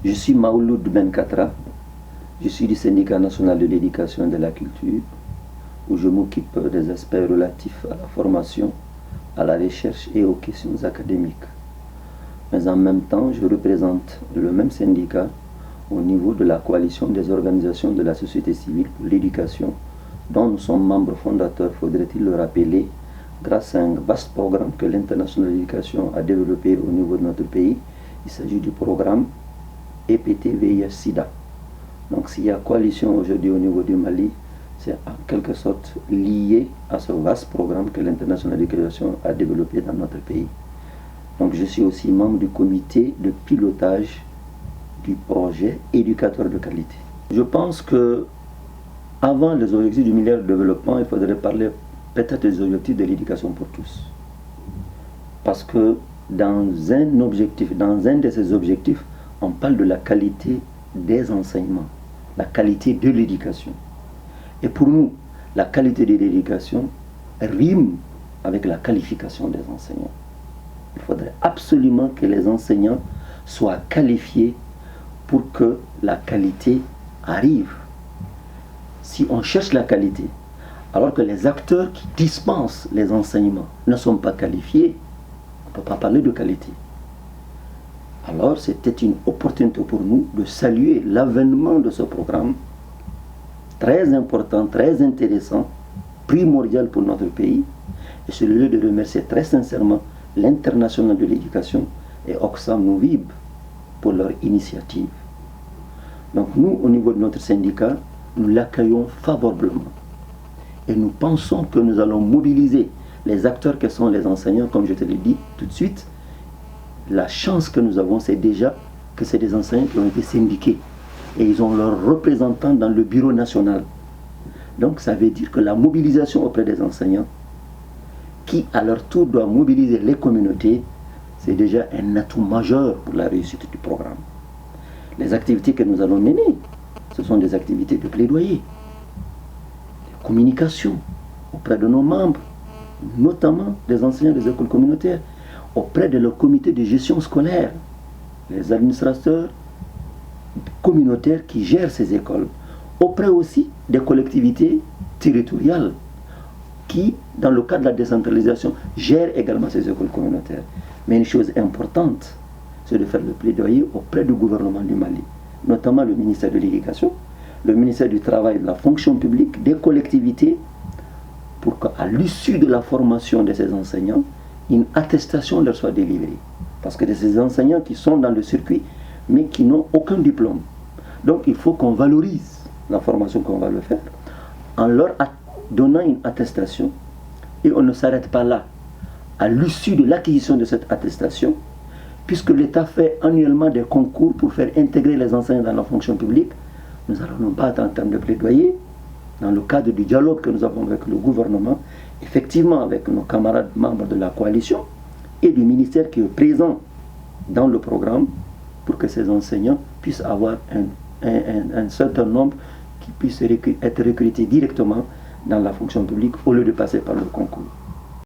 Je suis Maouloud Benkatra, je suis du syndicat national de l'éducation et de la culture, où je m'occupe des aspects relatifs à la formation, à la recherche et aux questions académiques. Mais en même temps, je représente le même syndicat au niveau de la coalition des organisations de la société civile pour l'éducation, dont nous sommes membres fondateurs, faudrait-il le rappeler, grâce à un vaste programme que l'International de l'éducation a développé au niveau de notre pays. Il s'agit du programme EPT-VIH-Sida. Donc s'il y a coalition aujourd'hui au niveau du Mali, c'est en quelque sorte lié à ce vaste programme que l'International de l'éducation a développé dans notre pays. Donc je suis aussi membre du comité de pilotage du projet éducateur de qualité. Je pense que avant les objectifs du millénaire de développement, il faudrait parler peut-être des objectifs de l'éducation pour tous. Parce que dans un de ces objectifs, on parle de la qualité des enseignements, la qualité de l'éducation. Et pour nous, la qualité de l'éducation rime avec la qualification des enseignants. Il faudrait absolument que les enseignants soient qualifiés pour que la qualité arrive. Si on cherche la qualité, alors que les acteurs qui dispensent les enseignements ne sont pas qualifiés, on ne peut pas parler de qualité. Alors c'était une opportunité pour nous de saluer l'avènement de ce programme, très important, très intéressant, primordial pour notre pays. Et c'est le lieu de remercier très sincèrement l'International de l'éducation et Oxfam Novib pour leur initiative. Donc nous, au niveau de notre syndicat, nous l'accueillons favorablement. Et nous pensons que nous allons mobiliser les acteurs que sont les enseignants, comme je te l'ai dit tout de suite. La chance que nous avons, c'est déjà que c'est des enseignants qui ont été syndiqués. Et ils ont leurs représentants dans le bureau national. Donc ça veut dire que la mobilisation auprès des enseignants, qui à leur tour doivent mobiliser les communautés, c'est déjà un atout majeur pour la réussite du programme. Les activités que nous allons mener, ce sont des activités de plaidoyer, de communication auprès de nos membres, notamment des enseignants des écoles communautaires, auprès de leur comité de gestion scolaire, les administrateurs communautaires qui gèrent ces écoles, auprès aussi des collectivités territoriales qui, dans le cadre de la décentralisation, gèrent également ces écoles communautaires. Mais une chose importante, c'est de faire le plaidoyer auprès du gouvernement du Mali, notamment le ministère de l'Éducation, le ministère du Travail et de la Fonction publique, des collectivités, pour qu'à l'issue de la formation de ces enseignants, une attestation leur soit délivrée. Parce que de ces enseignants qui sont dans le circuit, mais qui n'ont aucun diplôme. Donc il faut qu'on valorise la formation qu'on va leur faire, en leur donnant une attestation, et on ne s'arrête pas là. À l'issue de l'acquisition de cette attestation, puisque l'État fait annuellement des concours pour faire intégrer les enseignants dans la fonction publique, nous allons nous battre en termes de plaidoyer, dans le cadre du dialogue que nous avons avec le gouvernement, effectivement avec nos camarades membres de la coalition, et du ministère qui est présent dans le programme, pour que ces enseignants puissent avoir un certain nombre qui puissent être recrutés directement dans la fonction publique au lieu de passer par le concours.